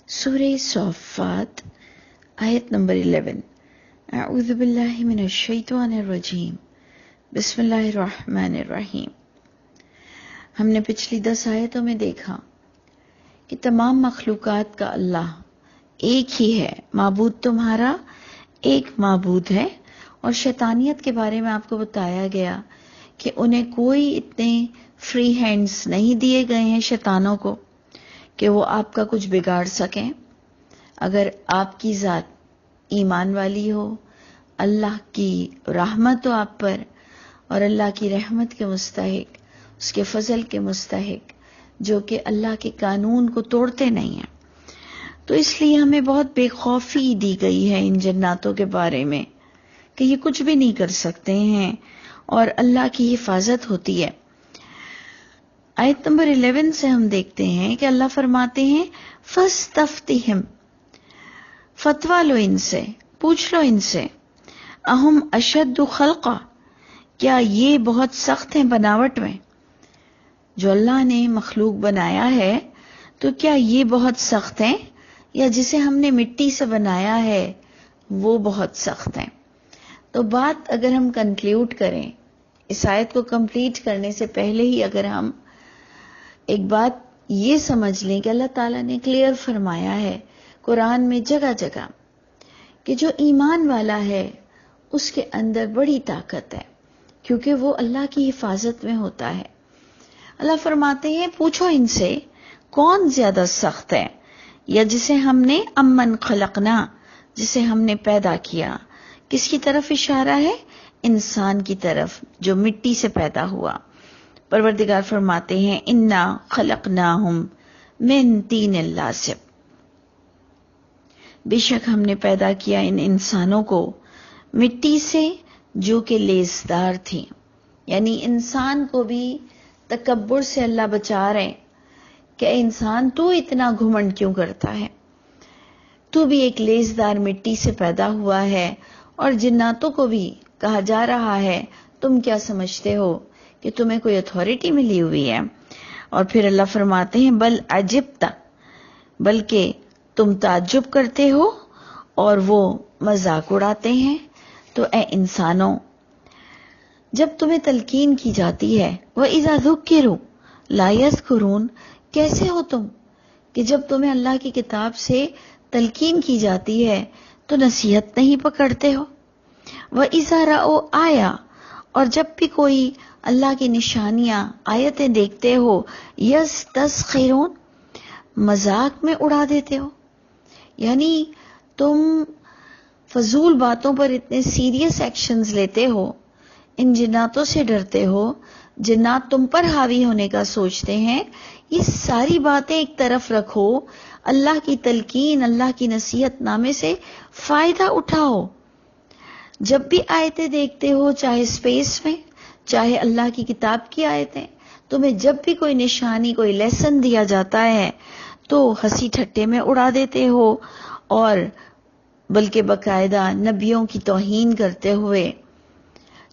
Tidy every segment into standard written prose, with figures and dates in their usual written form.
سورہ صافات آیت نمبر 11۔ اعوذ باللہ من الشیطان الرجیم، بسم اللہ الرحمن الرحیم۔ ہم نے پچھلی 10 آیتوں میں دیکھا کہ تمام مخلوقات کا اللہ ایک ہی ہے، معبود تمہارا ایک معبود ہے، اور شیطانیت کے بارے میں آپ کو بتایا گیا کہ انہیں کوئی اتنے فری ہینڈز نہیں دیے گئے ہیں شیطانوں کو کہ وہ آپ کا کچھ بگاڑ سکیں۔ اگر آپ کی ذات ایمان والی ہو، اللہ کی رحمت ہو آپ پر، اور اللہ کی رحمت کے مستحق، اس کے فضل کے مستحق، جو کہ اللہ کے قانون کو توڑتے نہیں ہیں، تو اس لیے ہمیں بہت بے خوفی دی گئی ہے ان جناتوں کے بارے میں کہ یہ کچھ بھی نہیں کر سکتے ہیں اور اللہ کی حفاظت ہوتی ہے۔ آیت نمبر 11 سے ہم دیکھتے ہیں کہ اللہ فرماتے ہیں فَاسْتَفْتِهِمْ، فتویٰ لو ان سے، پوچھ لو ان سے، اہم اشد خلقا، کیا یہ بہت سخت ہیں بناوٹ میں؟ جو اللہ نے مخلوق بنایا ہے تو کیا یہ بہت سخت ہیں، یا جسے ہم نے مٹی سے بنایا ہے وہ بہت سخت ہیں؟ تو بات اگر ہم کنکلیوڈ کریں، اس آیت کو کمپلیٹ کرنے سے پہلے ہی اگر ہم ایک بات یہ سمجھ لیں کہ اللہ تعالیٰ نے کلیئر فرمایا ہے قرآن میں جگہ جگہ کہ جو ایمان والا ہے اس کے اندر بڑی طاقت ہے، کیونکہ وہ اللہ کی حفاظت میں ہوتا ہے۔ اللہ فرماتے ہیں پوچھو ان سے کون زیادہ سخت ہے، یا جسے ہم نے امن خلقنا، جسے ہم نے پیدا کیا۔ کس کی طرف اشارہ ہے؟ انسان کی طرف جو مٹی سے پیدا ہوا۔ پروردگار فرماتے ہیں انا خلقناہم من طین لازب، بے شک ہم نے پیدا کیا ان انسانوں کو مٹی سے جو کہ لیسدار تھی۔ یعنی انسان کو بھی تکبر سے اللہ بچا رہے کہ اے انسان تو اتنا گھمنڈ کیوں کرتا ہے، تو بھی ایک لیسدار مٹی سے پیدا ہوا ہے۔ اور جناتوں کو بھی کہا جا رہا ہے تم کیا سمجھتے ہو کہ تمہیں کوئی اتھارٹی ملی ہوئی ہے؟ اور پھر اللہ فرماتے ہیں بل عجبت، بلکہ تم تعجب کرتے ہو اور وہ مذاق اڑاتے ہیں۔ تو اے انسانوں، جب تمہیں تلقین کی جاتی ہے وَإِذَا ذُكِّرُوا لَا يَذْكُرُونَ، کیسے ہو تم کہ جب تمہیں اللہ کی کتاب سے تلقین کی جاتی ہے تو نصیحت نہیں پکڑتے ہو؟ وَإِذَا رَأَوْا آیَةً، اور جب بھی کوئی اللہ کی نشانیاں آیتیں دیکھتے ہو یستسخرون، مذاق میں اڑا دیتے ہو۔ یعنی تم فضول باتوں پر اتنے سیریس ایکشنز لیتے ہو، ان جناتوں سے ڈرتے ہو، جنات تم پر حاوی ہونے کا سوچتے ہیں۔ یہ ساری باتیں ایک طرف رکھو، اللہ کی تلقین، اللہ کی نصیحت نامے سے فائدہ اٹھاؤ۔ جب بھی آیتیں دیکھتے ہو، چاہے اسپیس میں، چاہے اللہ کی کتاب کی آیتیں، تمہیں جب بھی کوئی نشانی، کوئی لیسن دیا جاتا ہے تو ہنسی ٹھٹے میں اڑا دیتے ہو، اور بلکہ باقاعدہ نبیوں کی توہین کرتے ہوئے،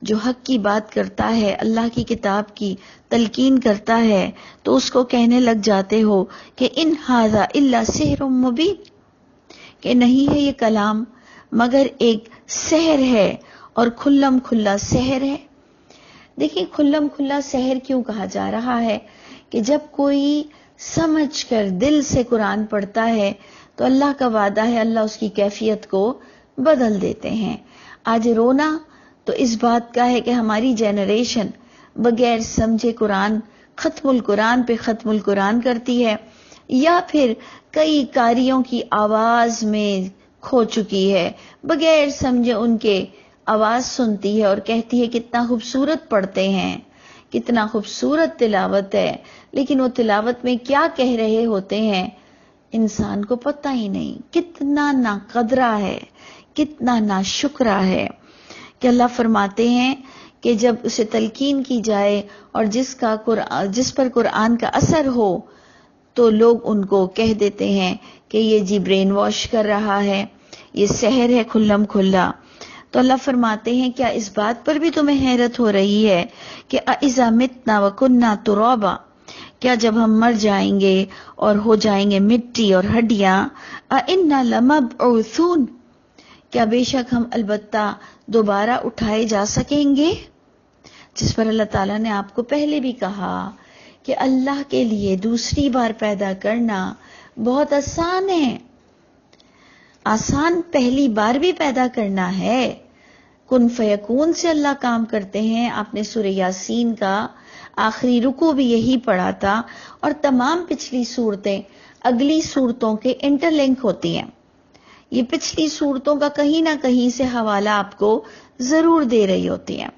جو حق کی بات کرتا ہے، اللہ کی کتاب کی تلقین کرتا ہے، تو اس کو کہنے لگ جاتے ہو کہ ان ھذا الا سحر مبین، کہ نہیں ہے یہ کلام مگر ایک سحر ہے، اور کھلم کھلا سحر ہے۔ دیکھیں کھلم کھلا سحر کیوں کہا جا رہا ہے کہ جب کوئی سمجھ کر دل سے قرآن پڑھتا ہے تو اللہ کا وعدہ ہے اللہ اس کی کیفیت کو بدل دیتے ہیں۔ آج رونا تو اس بات کا ہے کہ ہماری جنریشن بغیر سمجھے قرآن، ختم القرآن پہ ختم القرآن کرتی ہے، یا پھر کئی قاریوں کی آواز میں کھو چکی ہے، بغیر سمجھے ان کے آواز سنتی ہے اور کہتی ہے کتنا خوبصورت پڑھتے ہیں، کتنا خوبصورت تلاوت ہے، لیکن وہ تلاوت میں کیا کہہ رہے ہوتے ہیں انسان کو پتہ ہی نہیں۔ کتنا ناقدرہ ہے، کتنا ناشکرہ ہے کہ اللہ فرماتے ہیں کہ جب اسے تلقین کی جائے اور جس پر قرآن کا اثر ہو تو لوگ ان کو کہہ دیتے ہیں کہ یہ جی برین واش کر رہا ہے، یہ سحر ہے کھلم کھلا۔ تو اللہ فرماتے ہیں کیا اس بات پر بھی تمہیں حیرت ہو رہی ہے کہ اَإِذَا مِتْنَا وَكُنَّا تُرَابًا، کیا جب ہم مر جائیں گے اور ہو جائیں گے مٹی اور ہڈیاں، اِنَّا لَمَبْعُوثُونَ، کیا بے شک ہم البتہ دوبارہ اٹھائے جا سکیں گے؟ جس پر اللہ تعالیٰ نے آپ کو پہلے بھی کہا کہ اللہ کے لیے دوسری بار پیدا کرنا بہت آسان ہے، آسان پہلی بار بھی پیدا کرنا ہے۔ کن فیکون سے اللہ کام کرتے ہیں۔ آپ نے سورہ یاسین کا آخری رکوع بھی یہی پڑھا تھا، اور تمام پچھلی صورتیں اگلی صورتوں کے انٹر لنک ہوتی ہیں۔ یہ پچھلی صورتوں کا کہیں نہ کہیں سے حوالہ آپ کو ضرور دے رہی ہوتی ہیں۔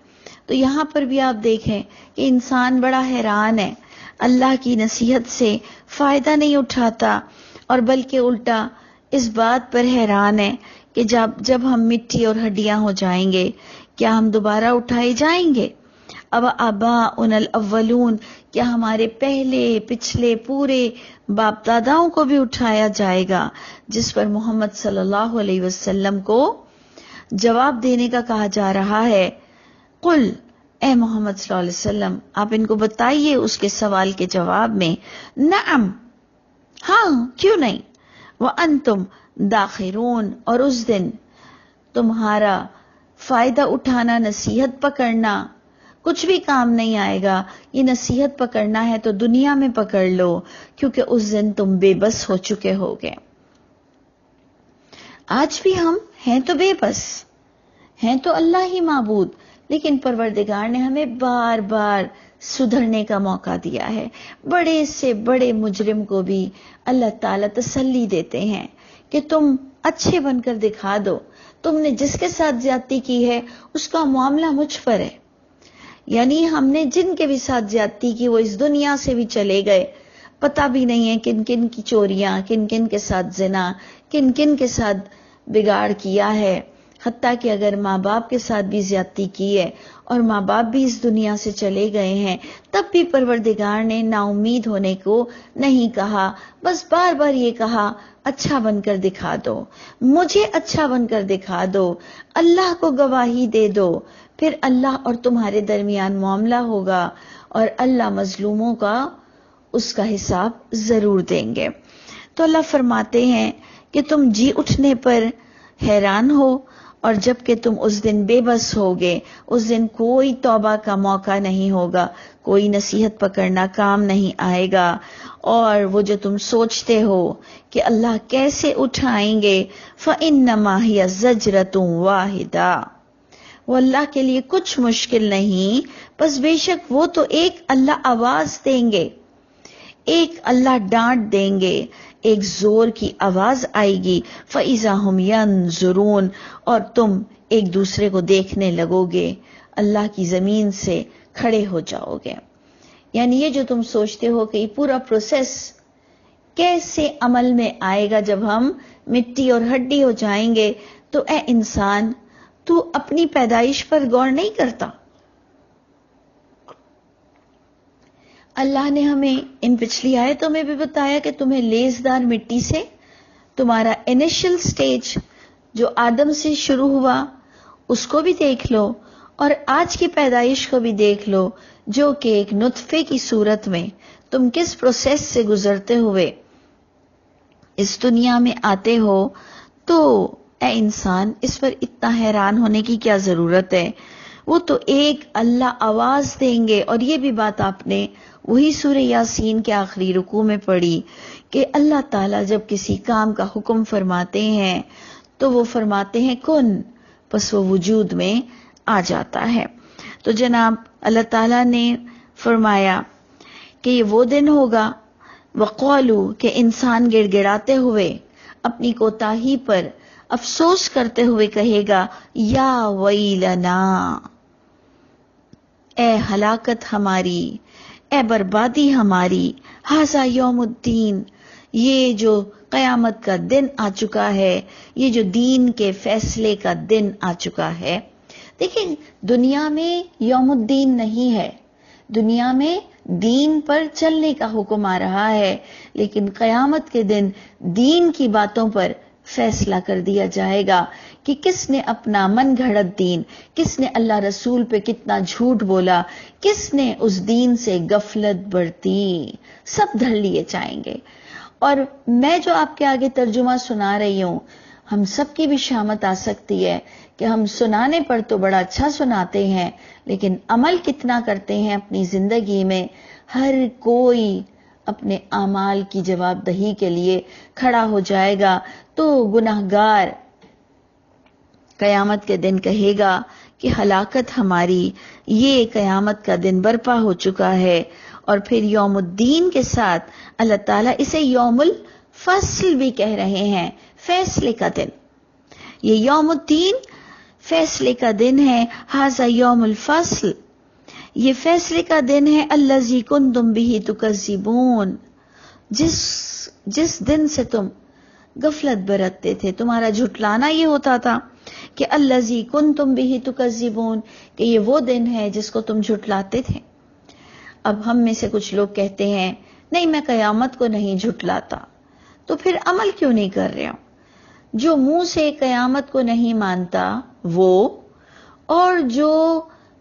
تو یہاں پر بھی آپ دیکھیں کہ انسان بڑا حیران ہے، اللہ کی نصیحت سے فائدہ نہیں اٹھاتا، اور بلکہ الٹا اس بات پر حیران ہے کہ جب ہم مٹی اور ہڈیاں ہو جائیں گے کیا ہم دوبارہ اٹھائے جائیں گے؟ اب آباؤنا الاولون، کیا ہمارے پچھلے پورے باپ داداؤں کو بھی اٹھایا جائے گا؟ جس پر محمد صلی اللہ علیہ وسلم کو جواب دینے کا کہا جا رہا ہے۔ قل، اے محمد صلی اللہ علیہ وسلم آپ ان کو بتائیے اس کے سوال کے جواب میں، نعم، ہاں کیوں نہیں، وانتم داخرون، اور اس دن تمہارا فائدہ اٹھانا، نصیحت پکڑنا کچھ بھی کام نہیں آئے گا۔ یہ نصیحت پکڑنا ہے تو دنیا میں پکڑ لو، کیونکہ اس دن تم بے بس ہو چکے ہوگے۔ آج بھی ہم ہیں تو بے بس، ہیں تو اللہ ہی معبود، لیکن پروردگار نے ہمیں بار بار سدھرنے کا موقع دیا ہے۔ بڑے سے بڑے مجرم کو بھی اللہ تعالیٰ تسلی دیتے ہیں کہ تم اچھے بن کر دکھا دو، تم نے جس کے ساتھ زیادتی کی ہے اس کا معاملہ مجھ پر ہے۔ یعنی ہم نے جن کے بھی ساتھ زیادتی کی وہ اس دنیا سے بھی چلے گئے، پتہ بھی نہیں ہے کن کن کی چوریاں، کن کن کے ساتھ زنا، کن کن کے ساتھ بگاڑ کیا ہے، حتیٰ کہ اگر ماں باپ کے ساتھ بھی زیادتی کی ہے اور ماں باپ بھی اس دنیا سے چلے گئے ہیں، تب بھی پروردگار نے نا امید ہونے کو نہیں کہا، بس بار بار یہ کہا اچھا بن کر دکھا دو، مجھے اچھا بن کر دکھا دو، اللہ کو گواہی دے دو، پھر اللہ اور تمہارے درمیان معاملہ ہوگا، اور اللہ مظلوموں کا اس کا حساب ضرور دیں گے۔ تو اللہ فرماتے ہیں کہ تم جی اٹھنے پر حیران ہو، اور جب کہ تم اس دن بے بس ہوگے، اس دن کوئی توبہ کا موقع نہیں ہوگا، کوئی نصیحت پکڑنا کام نہیں آئے گا، اور وہ جو تم سوچتے ہو کہ اللہ کیسے اٹھائیں گے، فَإِنَّمَا هِيَ زَجْرَةٌ وَاحِدَةٌ، وہ اللہ کے لیے کچھ مشکل نہیں، بس بے شک وہ تو ایک اللہ آواز دیں گے، ایک اللہ ڈانٹ دیں گے، ایک زور کی آواز آئے گی، فَإِذَا هُمْ يَنظُرُونَ، اور تم ایک دوسرے کو دیکھنے لگو گے، اللہ کی زمین سے کھڑے ہو جاؤ گے۔ یعنی یہ جو تم سوچتے ہو کہ یہ پورا پروسیس کیسے عمل میں آئے گا جب ہم مٹی اور ہڈی ہو جائیں گے، تو اے انسان تو اپنی پیدائش پر غور نہیں کرتا؟ اللہ نے ہمیں ان پچھلی آیتوں میں بھی بتایا کہ تمہیں لیزدار مٹی سے، تمہارا انیشل سٹیج جو آدم سے شروع ہوا اس کو بھی دیکھ لو، اور آج کی پیدائش کو بھی دیکھ لو، جو کہ ایک نطفے کی صورت میں تم کس پروسیس سے گزرتے ہوئے اس دنیا میں آتے ہو۔ تو اے انسان اس پر اتنا حیران ہونے کی کیا ضرورت ہے؟ وہ تو ایک اللہ آواز دیں گے، اور یہ بھی بات آپ نے وہی سورہ یاسین کے آخری رکوع میں پڑھی کہ اللہ تعالیٰ جب کسی کام کا حکم فرماتے ہیں تو وہ فرماتے ہیں کن، پس وہ وجود میں آ جاتا ہے۔ تو جناب اللہ تعالیٰ نے فرمایا کہ یہ وہ دن ہوگا، وقالو، کہ انسان گڑ گڑاتے ہوئے اپنی کوتاہی پر افسوس کرتے ہوئے کہے گا، یا ویلنا، اے ہلاکت ہماری، اے بربادی ہماری، ھذا یوم الدین، یہ جو قیامت کا دن آ چکا ہے، یہ جو دین کے فیصلے کا دن آ چکا ہے۔ دیکھیں دنیا میں یوم الدین نہیں ہے، دنیا میں دین پر چلنے کا حکم آ رہا ہے، لیکن قیامت کے دن دین کی باتوں پر فیصلہ کر دیا جائے گا کہ کس نے اپنا من گھڑت دین، کس نے اللہ رسول پہ کتنا جھوٹ بولا، کس نے اس دین سے غفلت برتی، سب دھر لیے جائیں گے۔ اور میں جو آپ کے آگے ترجمہ سنا رہی ہوں، ہم سب کی بھی شامت آ سکتی ہے کہ ہم سنانے پر تو بڑا اچھا سناتے ہیں، لیکن عمل کتنا کرتے ہیں اپنی زندگی میں۔ ہر کوئی اپنے اعمال کی جواب دہی کے لیے کھڑا ہو جائے گا، تو گناہگار قیامت کے دن کہے گا کہ ہلاکت ہماری، یہ قیامت کا دن برپا ہو چکا ہے۔ اور پھر یوم الدین کے ساتھ اللہ تعالیٰ اسے یوم الفصل بھی کہہ رہے ہیں، فیصلے کا دن۔ یہ یوم الدین فیصلے کا دن ہے، ھذا یوم الفصل، یہ فیصلے کا دن ہے، الذی کنتم بہ تکذبون، جس دن سے تم غفلت برتتے تھے، تمہارا جھٹلانا یہ ہوتا تھا کہ الذی کنتم بہ تکذبون، کہ یہ وہ دن ہے جس کو تم جھٹلاتے تھے۔ اب ہم میں سے کچھ لوگ کہتے ہیں نہیں میں قیامت کو نہیں جھٹلاتا، تو پھر عمل کیوں نہیں کر رہے ہو؟ جو منہ سے قیامت کو نہیں مانتا وہ، اور جو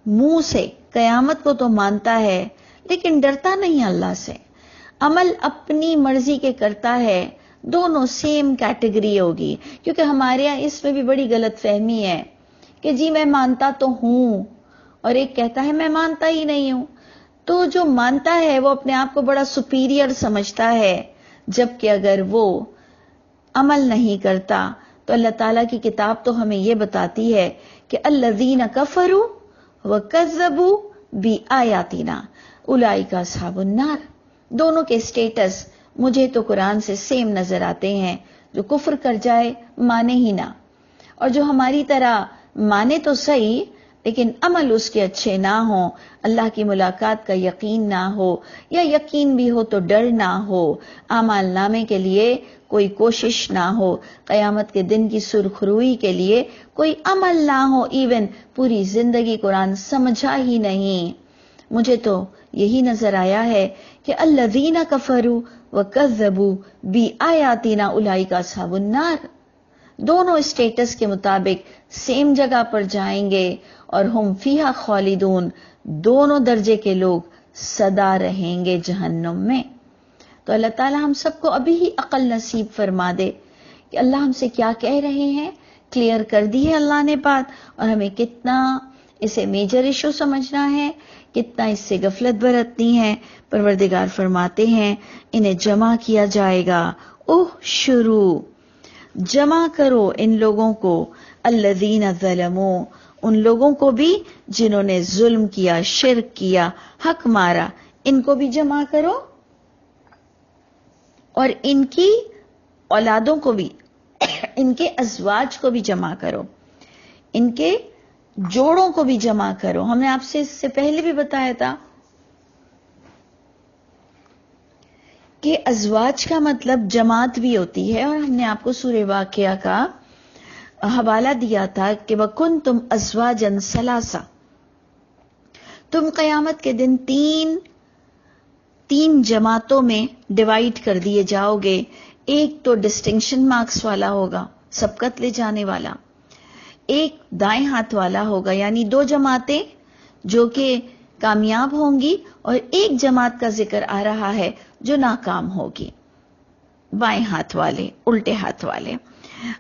منہ سے قیامت کو تو مانتا ہے لیکن ڈرتا نہیں اللہ سے، عمل اپنی مرضی کے کرتا ہے، دونوں سیم کیٹیگری ہوگی۔ کیونکہ ہمارے یہاں اس میں بھی بڑی غلط فہمی ہے کہ جی میں مانتا تو ہوں، اور ایک کہتا ہے میں مانتا ہی نہیں ہوں۔ تو جو مانتا ہے وہ اپنے آپ کو بڑا سپیریئر سمجھتا ہے، جبکہ اگر وہ عمل نہیں کرتا تو اللہ تعالیٰ کی کتاب تو ہمیں یہ بتاتی ہے کہ الذین کفروا وکذبوا بآیاتنا اولئک اصحاب النار۔ دونوں کے سٹیٹس مجھے تو قرآن سے سیم نظر آتے ہیں، جو کفر کر جائے مانے ہی نہ، اور جو ہماری طرح مانے تو صحیح لیکن عمل اس کے اچھے نہ ہوں، اللہ کی ملاقات کا یقین نہ ہو، یا یقین بھی ہو تو ڈر نہ ہو، اعمال نامے کے لیے کوئی کوشش نہ ہو، قیامت کے دن کی سرخروئی کے لیے کوئی عمل نہ ہو، ایون پوری زندگی قرآن سمجھا ہی نہیں۔ مجھے تو یہی نظر آیا ہے کہ الذین کفروا وکذبوا بآیاتنا اولئک اصحاب النار، دونوں اسٹیٹس کے مطابق سیم جگہ پر جائیں گے، اور ہم فیہا خالدون، دونوں درجے کے لوگ سدا رہیں گے جہنم میں۔ تو اللہ تعالی ہم سب کو ابھی ہی عقل نصیب فرما دے کہ اللہ ہم سے کیا کہہ رہے ہیں، کلیئر کر دی ہے اللہ نے بات، اور ہمیں کتنا اسے میجر ایشو سمجھنا ہے، کتنا اس سے غفلت برتنی ہے۔ پروردگار فرماتے ہیں انہیں جمع کیا جائے گا، شروع جمع کرو ان لوگوں کو، الذین ظلموا، ان لوگوں کو بھی جنہوں نے ظلم کیا، شرک کیا، حق مارا، ان کو بھی جمع کرو، اور ان کی اولادوں کو بھی، ان کے ازواج کو بھی جمع کرو، ان کے جوڑوں کو بھی جمع کرو۔ ہم نے آپ سے اس سے پہلے بھی بتایا تھا کہ ازواج کا مطلب جماعت بھی ہوتی ہے، اور ہم نے آپ کو سورہ واقعہ کا حوالہ دیا تھا کہ وَكُنْتُمْ أَزْوَاجًا ثَلَاثًا، تم قیامت کے دن تین جماعتوں میں ڈیوائیڈ کر دیے جاؤ گے۔ ایک تو ڈسٹنکشن مارکس والا ہوگا، سبقت لے جانے والا، ایک دائیں ہاتھ والا ہوگا، یعنی دو جماعتیں جو کہ کامیاب ہوں گی، اور ایک جماعت کا ذکر آ رہا ہے جو ناکام ہوگی، بائیں ہاتھ والے، الٹے ہاتھ والے۔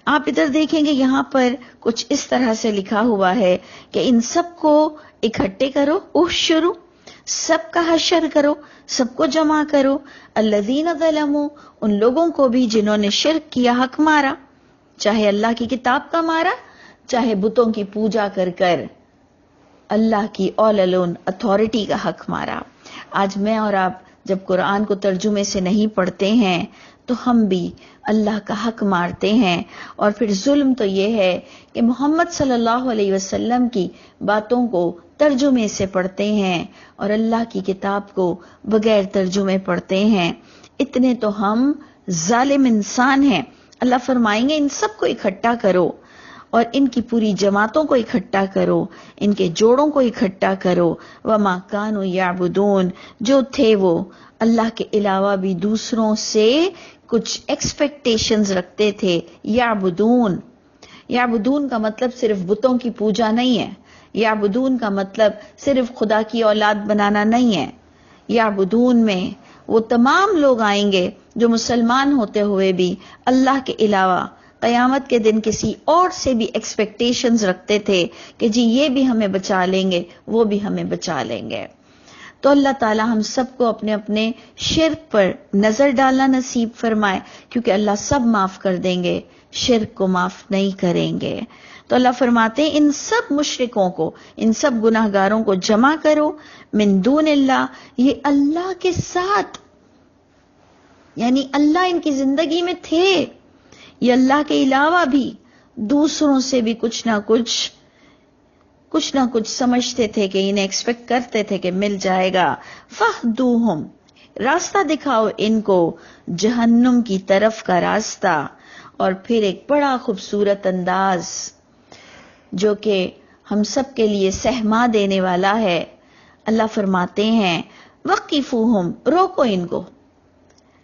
آپ ادھر دیکھیں گے یہاں پر کچھ اس طرح سے لکھا ہوا ہے کہ ان سب کو اکٹھے کرو، احشروا، سب کا حشر کرو، سب کو جمع کرو، الذین ظلموا، ان لوگوں کو بھی جنہوں نے شرک کیا، حق مارا، چاہے اللہ کی کتاب کا مارا، چاہے بتوں کی پوجا کر کر اللہ کی all alone اتھارٹی کا حق مارا۔ آج میں اور آپ جب قرآن کو ترجمے سے نہیں پڑھتے ہیں تو ہم بھی اللہ کا حق مارتے ہیں، اور پھر ظلم تو یہ ہے کہ محمد صلی اللہ علیہ وسلم کی باتوں کو ترجمے سے پڑھتے ہیں اور اللہ کی کتاب کو بغیر ترجمے پڑھتے ہیں۔ اتنے تو ہم ظالم انسان ہیں۔ اللہ فرمائیں گے ان سب کو اکٹھا کرو، اور ان کی پوری جماعتوں کو اکٹھا کرو، ان کے جوڑوں کو اکٹھا کرو، وَمَا كَانُوا يَعْبُدُونَ، جو تھے وہ اللہ کے علاوہ بھی دوسروں سے کچھ ایکسپیکٹیشنز رکھتے تھے. یعبدون، یعبدون کا مطلب صرف بتوں کی پوجا نہیں ہے. یعبدون کا مطلب صرف خدا کی اولاد بنانا نہیں ہے. یعبدون میں وہ تمام لوگ آئیں گے جو مسلمان ہوتے ہوئے بھی اللہ کے علاوہ قیامت کے دن کسی اور سے بھی ایکسپیکٹیشنز رکھتے تھے کہ جی یہ بھی ہمیں بچا لیں گے، وہ بھی ہمیں بچا لیں گے. تو اللہ تعالی ہم سب کو اپنے اپنے شرک پر نظر ڈالنا نصیب فرمائے، کیونکہ اللہ سب معاف کر دیں گے، شرک کو معاف نہیں کریں گے. تو اللہ فرماتے ہیں ان سب مشرکوں کو، ان سب گناہگاروں کو جمع کرو، من دون اللہ، یہ اللہ کے ساتھ، یعنی اللہ ان کی زندگی میں تھے، یہ اللہ کے علاوہ بھی دوسروں سے بھی کچھ نہ کچھ سمجھتے تھے کہ انہیں ایکسپیکٹ کرتے تھے کہ مل جائے گا. فَاہْدُوهُمْ، راستہ دکھاؤ ان کو، جہنم کی طرف کا راستہ. اور پھر ایک بڑا خوبصورت انداز جو کہ ہم سب کے لیے سہما دینے والا ہے. اللہ فرماتے ہیں وقفوہم، روکو ان کو.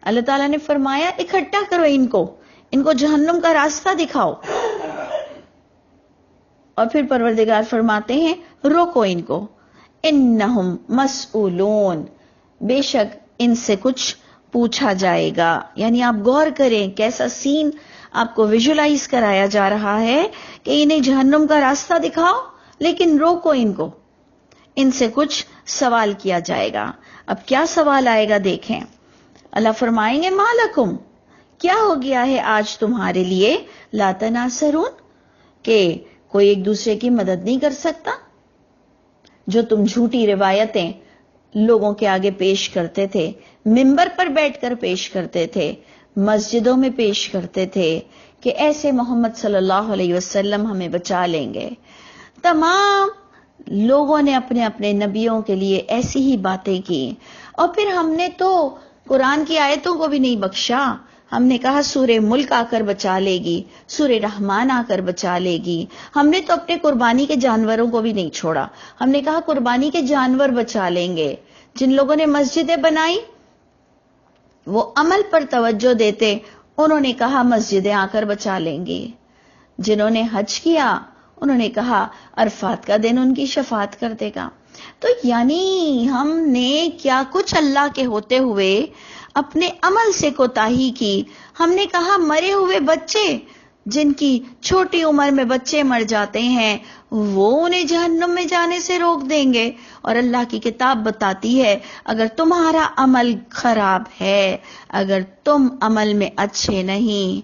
اللہ تعالیٰ نے فرمایا اکٹھا کرو ان کو جہنم کا راستہ دکھاؤ. اور پھر پروردگار فرماتے ہیں روکو ان کو. انہم مسئولون، بے شک ان سے کچھ پوچھا جائے گا. یعنی آپ غور کریں کیسا سین آپ کو ویژولائز کرایا جا رہا ہے کہ انہیں جہنم کا راستہ دکھاؤ لیکن روکو ان سے کچھ سوال کیا جائے گا. اب کیا سوال آئے گا دیکھیں. اللہ فرمائیں گے مالکم، کیا ہو گیا ہے آج تمہارے لیے، لا تناصرون، کہ کوئی ایک دوسرے کی مدد نہیں کر سکتا. جو تم جھوٹی روایتیں لوگوں کے آگے پیش کرتے تھے، منبر پر بیٹھ کر پیش کرتے تھے، مسجدوں میں پیش کرتے تھے کہ ایسے محمد صلی اللہ علیہ وسلم ہمیں بچا لیں گے. تمام لوگوں نے اپنے اپنے نبیوں کے لیے ایسی ہی باتیں کی. اور پھر ہم نے تو قرآن کی آیتوں کو بھی نہیں بخشا. ہم نے کہا سورہ ملک آ کر بچا لے گی، سورہ رحمان آ کر بچا لے گی. ہم نے تو اپنے قربانی کے جانوروں کو بھی نہیں چھوڑا. ہم نے کہا قربانی کے جانور بچا لیں گے. جن لوگوں نے مسجدیں بنائی وہ عمل پر توجہ دیتے، انہوں نے کہا مسجدیں آ کر بچا لیں گی. جنہوں نے حج کیا انہوں نے کہا عرفات کا دن ان کی شفاعت کر دے گا. تو یعنی ہم نے کیا کچھ اللہ کے ہوتے ہوئے اپنے عمل سے کوتاہی کی. ہم نے کہا مرے ہوئے بچے، جن کی چھوٹی عمر میں بچے مر جاتے ہیں، وہ انہیں جہنم میں جانے سے روک دیں گے. اور اللہ کی کتاب بتاتی ہے اگر تمہارا عمل خراب ہے، اگر تم عمل میں اچھے نہیں،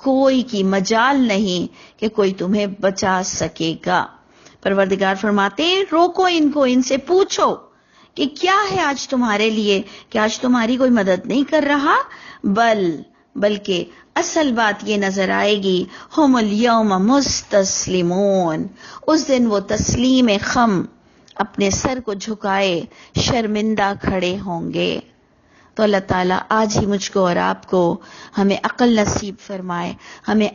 کوئی کی مجال نہیں کہ کوئی تمہیں بچا سکے گا. پروردگار فرماتے ہیں روکو ان سے پوچھو کہ کیا ہے آج تمہارے لیے کہ آج تمہاری کوئی مدد نہیں کر رہا. بلکہ اصل بات یہ نظر آئے گی ہم الیوم مستسلمون، اس دن وہ تسلیم خم اپنے سر کو جھکائے شرمندہ کھڑے ہوں گے. تو اللہ تعالیٰ آج ہی مجھ کو اور آپ کو ہمیں عقل نصیب فرمائے، ہمیں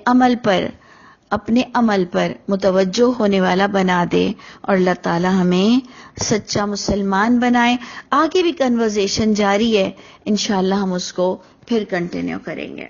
اپنے عمل پر متوجہ ہونے والا بنا دے، اور اللہ تعالیٰ ہمیں سچا مسلمان بنائے. آگے بھی کنورزیشن جاری ہے، انشاءاللہ ہم اس کو پھر کنٹینیو کریں گے.